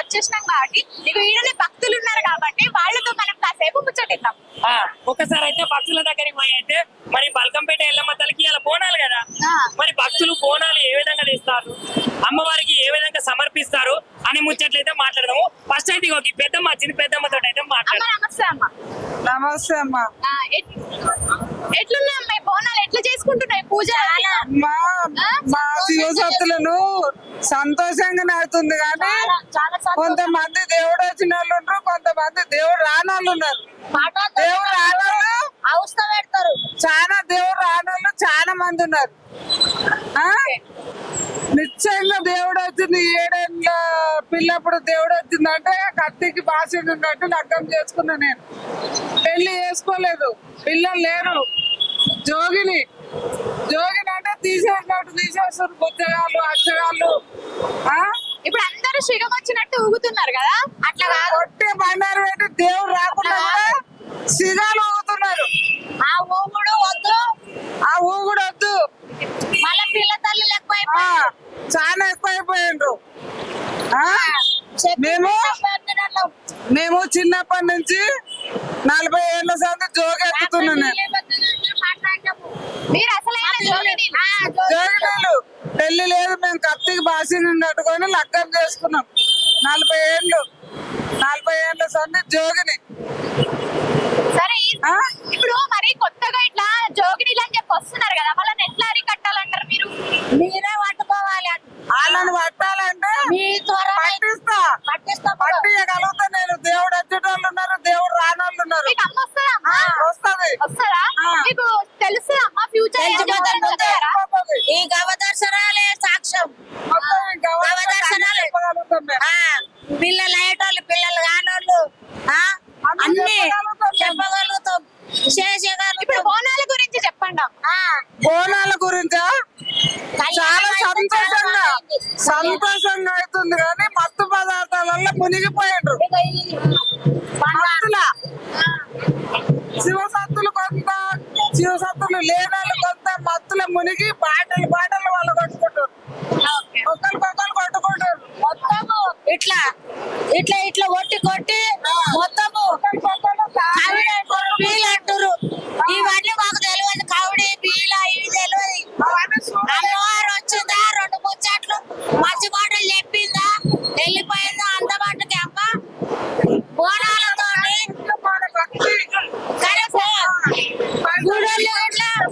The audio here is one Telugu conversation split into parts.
వచ్చేసినాం కాబట్టి నీకు ఈడనే భక్తులు ఉన్నారు కాబట్టి వాళ్ళతో మనం కాసేపు ముచ్చటిద్దాం. ఒకసారి అయితే భక్తుల దగ్గరికి పోయి అయితే మరి బల్కంపేట ఎల్లమ్మ తల్లికి ఇలా బోనాలు కదా, మరి భక్తులు బోనాలు ఏ విధంగా తీస్తారు, అమ్మవారికి ఏ విధంగా సమర్పిస్తారు అని ముచ్చట్లయితే మాట్లాడదాము. ఫస్ట్ అయితే ఈ పెద్దమ్మ చిన్న పెద్దమ్మతో అయితే మాట్లాడదాం. నమస్తే అమ్మ. నమస్తే అమ్మా. ఎట్లున్నాయి అమ్మాయి బోనాలు ఎట్లా చేసుకుంటున్నాయి పూజ? మా శివసత్తులను సంతోషంగానే అవుతుంది కానీ కొంతమంది దేవుడు వచ్చిన వాళ్ళు ఉంటారు, కొంతమంది దేవుడు రానోళ్ళు ఉన్నారు. దేవుడు రానోళ్ళు పెడతారు, చాలా దేవుడు రానోళ్ళు చాలా మంది ఉన్నారు. నిశ్చయంగా దేవుడు వచ్చింది, 7 ఏళ్ళ పిల్లప్పుడు దేవుడు వచ్చిందంటే కత్తికి బాసిండు ఉన్నట్టు లగ్గం చేసుకున్నా. నేను పెళ్లి చేసుకోలేదు, పిల్లలు లేరు. జోగిని అంటే తీసేసినట్టు తీసేస్తారు బుద్ధగాళ్ళు అక్షరాలు. ఇప్పుడు అందరూ శిగం వచ్చినట్టు ఊగుతున్నారు కదా, అట్లా కొట్టే బండారు పెట్టి దేవుడు రాకుండా సిగాలు ఊగుతున్నారు. ఆ ఊగుడు వద్దు, మళ్ళీ పిల్ల తల్లి చాలా ఎక్కువైపోయిండ్రు. మేము చిన్నప్పటి నుంచి 40 ఏళ్ళ సంది జోగి ఎత్తుతున్నాను. మీరు అసలైన జోగినీళ్ళు పెళ్లి లేదు, మేము కత్తికి బాసిని నట్టుకొని లగ్గం చేసుకున్నాం. 40 ఏళ్ళ సంది జోగిని. సరే ఇప్పుడు మరి కొత్తగా ఇట్లా జోగినీలు అని చెప్పి వస్తున్నారు కదా, వాళ్ళని ఎట్లా అరికట్టాలంటారు? మీరే పట్టుకోవాలి. వాళ్ళని పట్టాలంటే పట్టియగలుగుతా నేను. దేవుడు వచ్చేటోళ్ళు ఉన్నారు, దేవుడు రానోళ్ళు ఉన్నారు. వస్తుంది. మీకు తెలుసు అమ్మ ఫ్యూచర్ ఈ గవదర్శనాలే సాక్ష్యం. పిల్లలు అయ్యేటోళ్ళు పిల్లలు కానోళ్ళు అన్ని చెప్పగలుగుతాం, చేసేయగలుగుతాం. ఇప్పుడు బోనాల గురించి చెప్పండి. బోనాల గురించా చాలా సంతోషంగా అవుతుంది కానీ మత్తు పదార్థాలలో మునిగిపోయిండ్రు. శివసత్తులు లేనాళ్ళు కొంత మత్తుల మునిగి బాటలు వాళ్ళు కొట్టుకుంటారు, ఒకరికొకరు కొట్టుకుంటారు. మొత్తము ఇట్లా కొట్టి మొత్తము బీలు అంటారు. ఇవన్నీ మాకు తెలియదు, కౌడి బీల ఇవి తెలియదు. అమ్మవారు వచ్చిందా, 2 ముచ్చట్లు మంచి మాటలు చెప్పిందా, వెళ్ళిపోయిందా అంత మట్టుకి అమ్మ బోనాలతో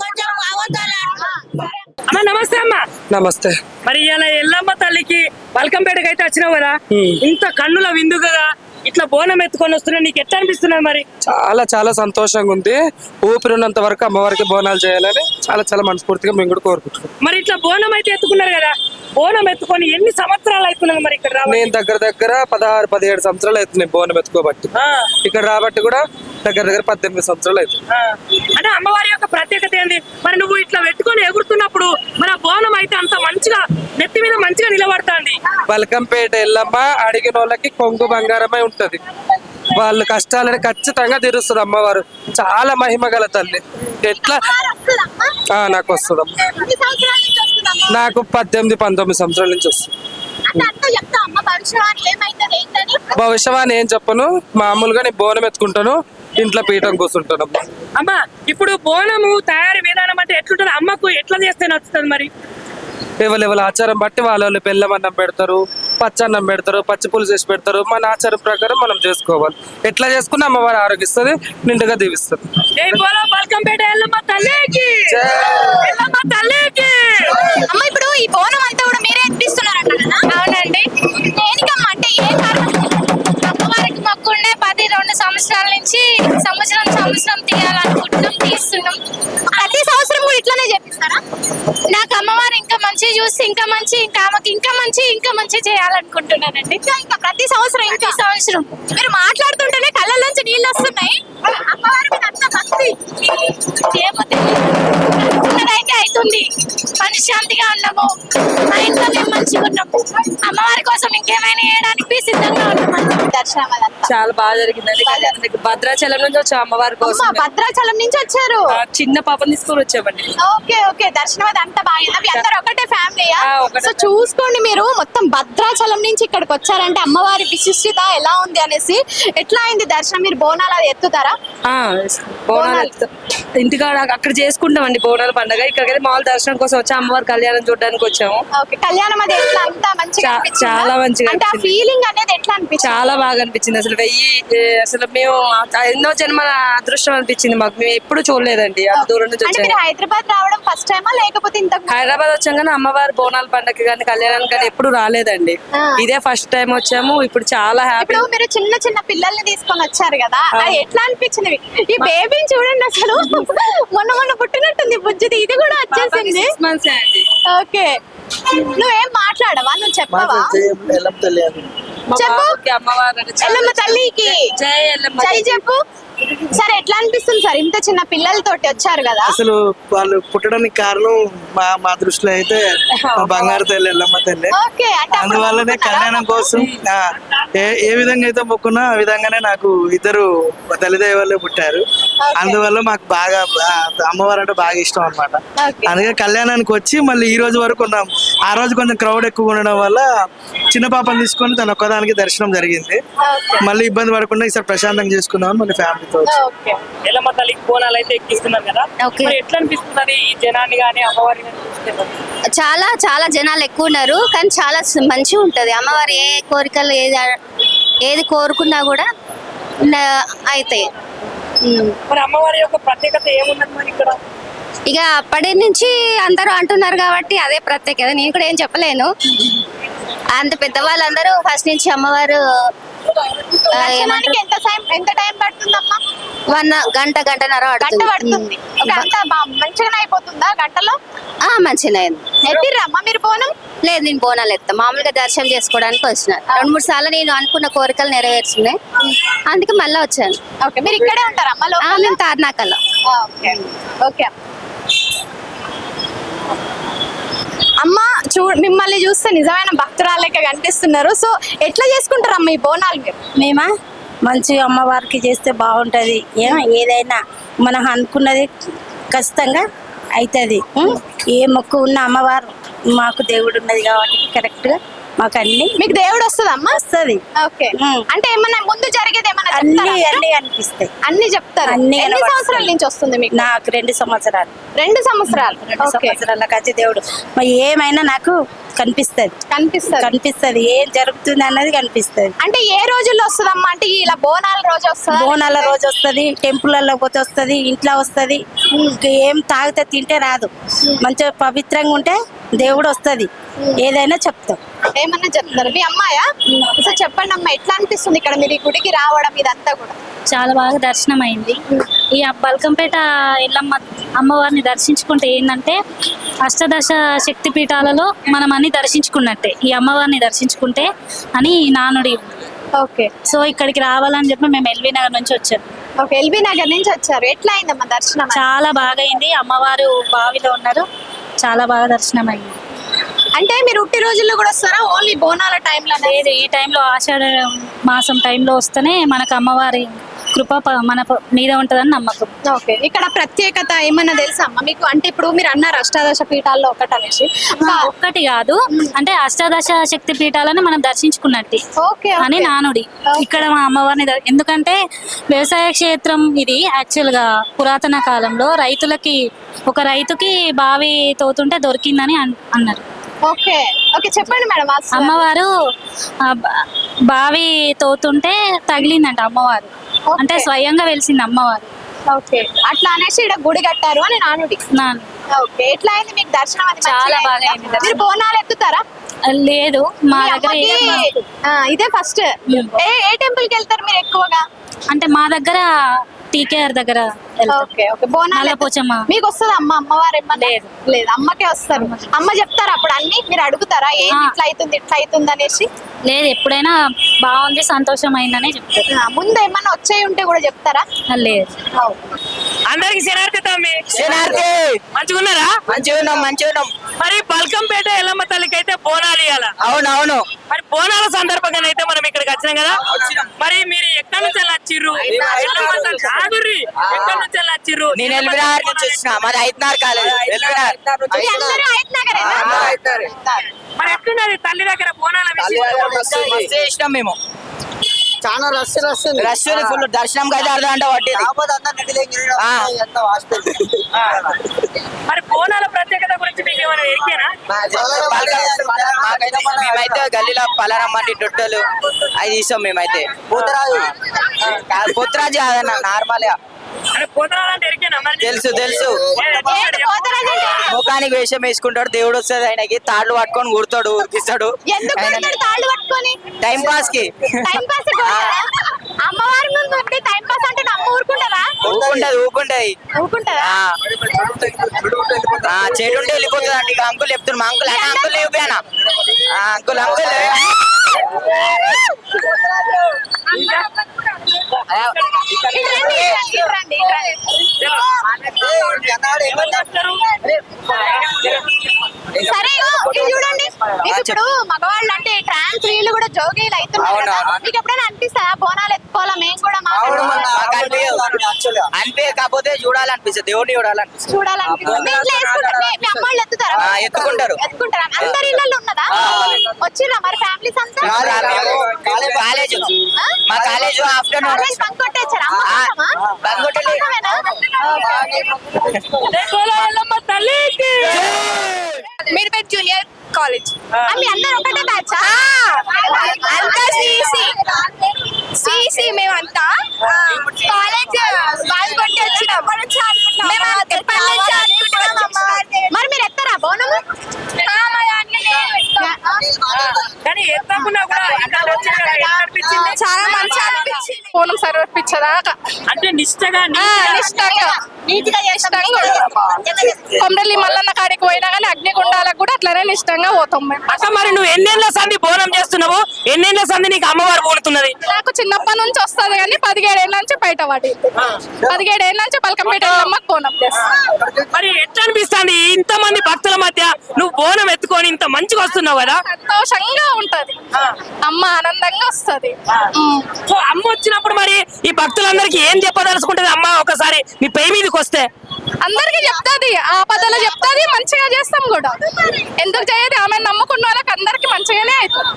కొంచెం అవతల. అమ్మ నమస్తే. అమ్మ నమస్తే. మరి ఇలా ఎల్లమ్మ తల్లికి బల్కంపేటకి అయితే వచ్చినావు కదా, ఇంత కన్నుల విందు కదా, ఇట్లా బోనం ఎత్తుకొని వస్తున్నా, నీకు ఎట్లా అనిపిస్తున్నది? మరి చాలా సంతోషంగా ఉంది. ఊపిరినంత వరకు అమ్మవారికి బోనాలు చేయాలని చాలా మనస్ఫూర్తిగా మేము కూడా కోరుకుంటున్నాం. మరి ఇట్లా బోనం అయితే ఎత్తుకున్నారు కదా, బోనం ఎత్తుకొని ఎన్ని సంవత్సరాలు అవుతున్నాయి మరి ఇక్కడ? నేను దగ్గర 16-17 సంవత్సరాలు అవుతున్నాయి బోనం ఎత్తుకోబట్టి. ఇక్కడ రాబట్టి కూడా దగ్గర 18 సంవత్సరాలు అవుతుంది. అంటే అమ్మవారి యొక్క ప్రత్యేకత ఏంది? మరి నువ్వు ఇట్లా పెట్టుకొని ఎగురుతున్నప్పుడు మరి ఆ బోనం అయితే అంత మంచిగా నెత్తి మీద మంచిగా నిలబడుతుంది. బల్కంపేట ఎల్లమ్మ అడిగిన వాళ్ళకి కొంగు బంగారమై ఉంటది. వాళ్ళ కష్టాలని ఖచ్చితంగా తీరుస్తుంది అమ్మవారు. చాలా మహిమ గల తల్లి. ఎట్లా నాకు వస్తుందమ్మా, నాకు 18-19 సంవత్సరాల నుంచి వస్తుంది. భవిష్యవాణి ఏం చెప్పను, మామూలుగా నేను బోనం ఎత్తుకుంటాను, ఇంట్లో పీఠం కూర్చుంటాను. అమ్మా ఇప్పుడు బోనము తయారీ విధానం అంటే ఎట్లుంటది, అమ్మకు ఎట్లా చేస్తే నచ్చుతుంది? మరి ఎవరి ఆచారం బట్టి వాళ్ళు బెల్లం అన్నం పెడతారు, పచ్చన్నం పెడతారు, పచ్చి పులుసు చేసి పెడతారు. మన ఆచారం ప్రకారం మనం చేసుకోవాలి. ఎట్లా చేసుకున్నా అమ్మవారు ఆరోగిస్తుంది, నిండుగా దీవిస్తుంది. బల్కంపేట ఎల్లమ్మ తల్లికి. అమ్మ ఇప్పుడు ఈ బోనం అంతా కూడా మీరే ఎత్తిస్తున్నారంట కదా? అవునండి. దేనికమ్మా అంటే ఏ కారణం? అమ్మవారికి మొక్కుండే 12 సంవత్సరాల నుంచి సంవత్సరం తీయాలనుకుంటున్నాం, తీస్తున్నాం. ప్రతి సంవత్సరం కూడా ఇట్లానే చేపిస్తారా? నాకు అమ్మవారు ఇంకా మంచి చూసి ఇంకా ఆమెకి ఇంకా మంచి చేయాలనుకుంటున్నానండి. ఇంకా ప్రతి సంవత్సరం మీరు మాట్లాడుతుంటేనే కళ్ళలోంచి నీళ్ళు వస్తున్నాయి. అమ్మవారి మీద అంత భక్తి ఏమో తెలియదు, అయితే అవుతుంది, మనశ్శాంతిగా ఉన్నాము, మా ఇంట్లో మేము మంచిగా ఉన్నాము. అమ్మవారి కోసం ఇంకేమైనా చేయడానికి సిద్ధంగా ఉన్నాము. దర్శనం అదంతా చాలా బాగా జరిగిందండి. కళ్యాణానికి భద్రాచలం నుంచి వచ్చాం అమ్మవారి కోసం. అమ్మ, భద్రాచలం నుంచి వచ్చారు. ఆ, చిన్న పాపని తీసుకొని వచ్చామండి. ఓకే ఓకే, దర్శనం అది అంతా బాగా. మీ అందరూ ఒకటే ఫ్యామిలీయా? ఆ, ఒకటే సో చూసుకోండి, మీరు మొత్తం భద్రాచలం నుంచి ఇక్కడికి వచ్చారంటే అమ్మవారి విశిష్టత ఎలా ఉంది అనేసి. ఎట్లా అయింది దర్శనం? మీరు బోనాలు అది ఎత్తుతారా? ఆ, బోనాలు ఇంటికాడ అక్కడ చేసుకుంటామండి బోనాల పండుగ. ఇక్కడికైతే మామూలు దర్శనం కోసం వచ్చాము, అమ్మవారి కళ్యాణం చూడడానికి వచ్చాము. ఓకే, కళ్యాణం అది ఎట్లా అంతా మంచిగా అనిపించిందా? చాలా మంచిగా అంటే ఆ అనిపించింది. ఫీలింగ్ అనేది ఎట్లా అనిపించింది? చాలా బాగా అనిపించింది. అసలు అసలు మేము ఎన్నో జన్మల అదృష్టం అనిపించింది మాకు. మేము ఎప్పుడు చూడలేదండి అంత దూరం నుంచి అంటే వచ్చాము. మీరు హైదరాబాద్ రావడం ఫస్ట్ టైమా లేకపోతే ఇంతకు హైదరాబాద్ వచ్చాం కానీ అమ్మవారి బోనాల పండగకి కానీ కళ్యాణానికి కానీ ఎప్పుడు రాలేదండి. ఆ. ఇదే ఫస్ట్ టైం వచ్చాము. ఇప్పుడు చాలా హ్యాపీ. ఇప్పుడు మీరు చిన్న చిన్న పిల్లల్ని తీసుకొని వచ్చారు కదా, అది ఎట్లా అనిపించింది మీకు? ఈ బేబీని చూడండి, అసలు మొన్న మొన్న పుట్టినట్టుంది బుజ్జిది. ఇది కూడా వచ్చేసింది. 6 months అండి. ఓకే, నువ్వేం మాట్లాడవా? నువ్వు చెప్పవా? చెప్పు. బాబుకి అమ్మవారు అంటే చాలా ఎల్లమ్మ తల్లికి జై ఎల్లమ్మ జై చెప్పు. సరే, ఎట్లా అనిపిస్తుంది సార్ ఇంత చిన్న పిల్లలతోటి వచ్చారు కదా? అసలు వాళ్ళు పుట్టడానికి కారణం మా దృష్టిలో అయితే మా బంగారు తల్లి ఎల్లమ్మ తల్లి. ఓకే, అంటే అప్పుడు అందువల్లనే మొక్కుకున్నారా? కళ్యాణం కోసం ఏ విధంగా అయితే మొక్కున్నా ఆ విధంగానే నాకు ఇద్దరు తల్లిదైవాలే పుట్టారు. అందువల్ల మాకు బాగా అమ్మవారు అంటే బాగా ఇష్టం అన్నమాట. ఓకే. అందుకే కళ్యాణానికి వచ్చి మళ్ళీ ఈ రోజు వరకు ఉన్నాం. ఆ రోజు కొంచెం క్రౌడ్ ఎక్కువ ఉండడం వల్ల చిన్న పాపని తీసుకొని తన ఒక్కదానికి దర్శనం జరిగింది. ఓకే. మళ్ళీ ఇబ్బంది పడకుండా ఈసారి ప్రశాంతంగా చేసుకున్నాం మళ్ళీ ఫ్యామిలీతో వచ్చి. ఓకే. ఎల్లమ్మ తల్లికి బోనాలు అయితే ఎక్కిస్తున్నారు కదా, ఓకే. మరి ఎట్లా అనిపిస్తున్నది ఈ జనాన్ని కానీ అమ్మవారిని కానీ చూస్తే? చాలా చాలా జనాలు ఎక్కువ ఉన్నారు, కానీ చాలా మంచిగా ఉంటది. అమ్మవారు ఏ కోరికలు ఏది కోరుకున్నా కూడా అవుతాయి. మరి అమ్మవారి యొక్క ప్రత్యేకత ఏమున్నది మరి ఇక్కడ? ఇక అప్పటి నుంచి అందరూ అంటున్నారు కాబట్టి అదే ప్రత్యేకత. నేను కూడా ఏం చెప్పలేను. అంత పెద్దవాళ్ళందరూ ఫస్ట్ నుంచి అమ్మవారు దర్శనానికి ఎంత టైం పడుతుందమ్మా? గంటన్నర గంట పడుతుంది. ఓకే, అంతా మంచిగానే అయిపోతుందా గంటలో? మంచిగా అయింది. ఎత్తిర్రమ్మా మీరు బోనం? లేదు, నేను బోనాలు ఎత్తా. మామూలుగా దర్శనం చేసుకోవడానికి వచ్చిన 2-3 సార్లు నేను అనుకున్న కోరికలు నెరవేర్చున్నాయి, అందుకే మళ్ళీ వచ్చాను. ఓకే, మీరు ఇక్కడే ఉంటారా అమ్మ? మేము తార్నాకల్లో. Okay okay. అమ్మ మిమ్మల్ని చూస్తే నిజమైన భక్తురాలు లెక్క కనిపిస్తున్నారు. సో ఎట్లా చేసుకుంటారమ్మ ఈ బోనాలు మీరు? మేమా మంచిగా అమ్మవారికి చేస్తే బాగుంటుంది. ఏదైనా మనం అనుకున్నది ఖచ్చితంగా అవుతుంది. ఏ మొక్కు ఉన్న అమ్మవారు మాకు దేవుడు ఉన్నది కాబట్టి కరెక్ట్గా మాకు అన్ని. మీకు దేవుడు వస్తుందమ్మా? వస్తుంది. ఓకే, అంటే ఏమన్నా ముందు జరిగేది ఏమన్నా అన్ని చెప్తారా? అన్ని అనిపిస్తాయి. అన్ని చెప్తారు. అన్ని ఎన్ని కనబడుతుంది. సంవత్సరాల నుంచి వస్తుంది మీకు? నాకు 2 సంవత్సరాలు. 2 సంవత్సరాలు. 2 ఓకే, సంవత్సరాల వచ్చి దేవుడు మరి ఏమైనా నాకు కనిపిస్తుంది. కనిపిస్తుంది. ఏం జరుగుతుంది అన్నది కనిపిస్తుంది. అంటే ఏ రోజుల్లో వస్తుందమ్మా? అంటే ఇలా బోనాల రోజు వస్తుందా? బోనాల రోజు వస్తుంది, టెంపుల్లో పోతే వస్తుంది, ఇంట్లో వస్తుంది. ఏం తాగితే తింటే రాదు. మంచిగా పవిత్రంగా ఉంటే దేవుడు వస్తుంది. ఏదైనా చెప్తాం. ఏమన్నా చెప్తారు? మీ అమ్మాయా? సో చెప్పండి అమ్మా, ఎట్లా అనిపిస్తుంది ఇక్కడ మీరు ఈ గుడికి రావడం ఇదంతా కూడా? చాలా బాగా దర్శనం అయింది. ఈ బల్కంపేట ఎల్లమ్మ అమ్మవారిని దర్శించుకుంటే ఏంటంటే అష్టదశ శక్తి పీఠాలలో మనం అన్ని దర్శించుకున్నట్టే ఈ అమ్మవారిని దర్శించుకుంటే అని నానుడి. ఓకే, సో ఇక్కడికి రావాలని చెప్పి మేము ఎల్బీ నగర్ నుంచి వచ్చాము. ఓకే, ఎల్బీ నగర్ నుంచి వచ్చారు. ఎట్లా అయిందమ్మా దర్శనం? చాలా బాగా అయింది. అమ్మవారు బావిలో ఉన్నారు. చాలా బాగా దర్శనం అయింది. అంటే మీరు ఉట్టి రోజుల్లో కూడా వస్తారా? ఓన్లీ బోనాల టైంలో? లేదు, ఈ టైంలో ఆషాఢ మాసం టైంలో వస్తేనే మనకు అమ్మవారి కృప మన మీద ఉంటుందని నమ్మకం. ఓకే, ఇక్కడ ప్రత్యేకత ఏమన్నా తెలుసా అమ్మ మీకు? అంటే ఇప్పుడు మీరు అన్నారు అష్టాదశ పీఠాల్లో ఒకటి అనేసి. ఒక్కటి కాదు, అంటే అష్టాదశ శక్తి పీఠాలను మనం దర్శించుకున్నట్టు ఓకే అని నానుడి. ఇక్కడ మా అమ్మవారిని ఎందుకంటే వ్యవసాయ క్షేత్రం ఇది. యాక్చువల్ గా పురాతన కాలంలో ఒక రైతుకి బావి తోతుంటే దొరికిందని అన్నారు. ఓకే ఓకే, చెప్పండి మేడం. అమ్మవారు బావి తోతుంటే తగిలిందంట అమ్మవారు. అంటే స్వయంగా వెలిసింది అమ్మవారు. ఓకే, అట్లా అనేసి ఇక్కడ గుడి కట్టారు అని నానుడి. ఓకే, ఎట్లా అయింది మీకు దర్శనం? అది చాలా బాగా అయింది. మీరు బోనాలు ఎత్తుతారా? లేదు, మా మీ దగ్గర అమ్మకి, ఇదే ఫస్ట్. ఏ టెంపుల్ కి వెళ్తారు మీరు ఎక్కువగా? అంటే మా దగ్గర టీకేఆర్ దగ్గర ఓకే ఓకే, బోనాలు పోచమ్మ. మీకు వస్తుంది అమ్మవారు ఏమన్నా? లేదు, అమ్మకే వస్తారు. అమ్మ చెప్తారు అప్పుడు అన్ని మీరు అడుగుతారా? ఏం ఇట్లా అవుతుంది అనేసి? లేదు, ఎప్పుడైనా బాగుంది సంతోషం అయిందనే చెప్తారు. ముందు ఏమన్నా వచ్చాయి ఉంటే కూడా చెప్తారా? లేదు. అందరికి శనార్థి తమ్మి. శనార్థి. మంచిగున్నారా? మంచిగా ఉన్నాం. మరి బల్కంపేట ఎల్లమ్మ తల్లికి అయితే బోనాలు ఇవ్వాల. అవునవును. మరి బోనాల సందర్భంగా అయితే మనం ఇక్కడికి వచ్చినాం కదా. మరి మీరు ఎక్కడి నుంచి వచ్చిర్రు? ఎల్లమ్మ తల్లి ఆగుర్రి. ఎక్కడి నుంచి వచ్చిర్రు? నేను ఎల్బినార్ నుంచి వచ్చిన. మాది ఐదున్నర కాలేదు. ఎల్బినార్. మరి ఎట్లున్నది తల్లి దగ్గర బోనాల మస్తు చేసినాం మేము. చాలా రష్ ఫుల్. దర్శనం అయితే అర్ధ గంట పట్టింది. మరి బోనాల ప్రత్యేకత గురించి మీకు ఏమైనా ఎరికేనా? మేమైతే గల్లీలో పలారమ్మండి డొట్టలు అవి తీసాం. మేమైతే పోతరాజు కాదన్న, నార్మల్ గా. అంటే పోతరాజంటే ఎరికేనా మరి? తెలుసు. ఏంటి పోతరాజు అంటే? ముఖానికి వేషం వేసుకుంటాడు, దేవుడు వస్తుంది ఆయనకి, తాళ్ళు పట్టుకొని గుర్తాడు, ఉరికిస్తాడు. ఎందుకు కొడతాడు తాళ్ళు పట్టుకొని? టైం పాస్ కి. టైం పాస్ అమ్మవారి ముందు ఉంటే టైం పాస్ అంటే నమ్మ ఊరుకుంటారా? ఊకుంటది. ఊరుకుంటారా? చెడు ఉంటే వెళ్ళిపోతుంది అండి. ఇక అంకుల్ చెప్తున్నా, మా అంకుల్ అన్న అంకుల్ లేవునా అంకుల్ సరే ఇది చూడండి, మీకు ఇప్పుడు మగవాళ్ళు అంటే ట్రాన్స్ వీళ్ళు కూడా జోగీలు అవుతున్నారు కదా. మీకు ఎప్పుడైనా అనిపిస్తుందా బోనాలు ఎత్తుకోవాలా మేము కూడా? అనిపే కాకపోతే చూడాలనిపిస్తుంది, దేవుడిని చూడాలనిపిస్తుంది. చూడాలనిపిస్తుంది. ఇంట్లో వేసుకుంటారు, మీ అమ్మాళ్ళు ఎత్తుతారా? ఎత్తుకుంటారు. అందరి ఇళ్ళల్లో ఉన్నదా? వచ్చిర్రా మరి ఫ్యామిలీస్ అంతా? కాలేజ్, మా కాలేజ్ ఆఫ్టర్నూన్ బంక్ కొట్టేచ్చారా? Meerpet junior college. మీ అందరు ఒకటే బ్యాచ్? అంతా సిసి మేమంతా కాలేజ్ బాగా కొట్టి వచ్చినాం. మరి మీరు ఎత్తారా బోనము? కానీ ఎత్తకుండా కూడా ఇక్కడ వచ్చారు కదా, ఎలా అనిపించింది? చాలా మంచిగా అనిపించింది. బోనం సమర్పించదాకా అంటే నిష్టగా నీట్గా చేసినాం. కొమరల్లి మల్లన్న కాడికి పోయినా కానీ అగ్నిగుండాలకు కూడా అట్లనే నిష్టంగా పోతాం మేము. అక్క మరి నువ్వు ఎన్నేళ్ల సంధి బోనం చేస్తున్నావు? ఎన్నేళ్ల సంధి నీకు అమ్మవారు పోనుతున్నది? నాకు చిన్నప్పటి నుంచి వస్తుంది కానీ 17 ఏళ్ళ నుంచి బయట పడి 17 ఏళ్ళ నుంచి బల్కంపేట అమ్మకు బోనం చేస్తాను. మరి ఎట్లా అనిపిస్తుంది ఇంత మంది భక్తుల మధ్య నువ్వు బోనం ఎత్తుకొని ఇంత మంచిగా వస్తున్నావు కదా? సంతోషంగా ఉంటది, అమ్మ ఆనందంగా వస్తది. సో అమ్మ వచ్చినప్పుడు మరి ఈ భక్తులందరికీ ఏం చెప్పదలుచుకుంటది అమ్మ ఒకసారి మీ పై మీదకి వస్తే? అందరికి చెప్తాది, ఆపదలు చెప్తాది, మంచిగా చేస్తాం కూడా. ఎందుకు చేయదు? ఆమె నమ్ముకున్న వాళ్ళకి అందరికి మంచిగానే అవుతుంది.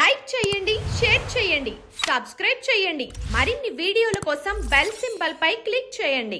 లైక్ చేయండి, షేర్ చేయండి, సబ్స్క్రైబ్ చేయండి. మరిన్ని వీడియోల కోసం బెల్ సింబల్ పై క్లిక్ చేయండి.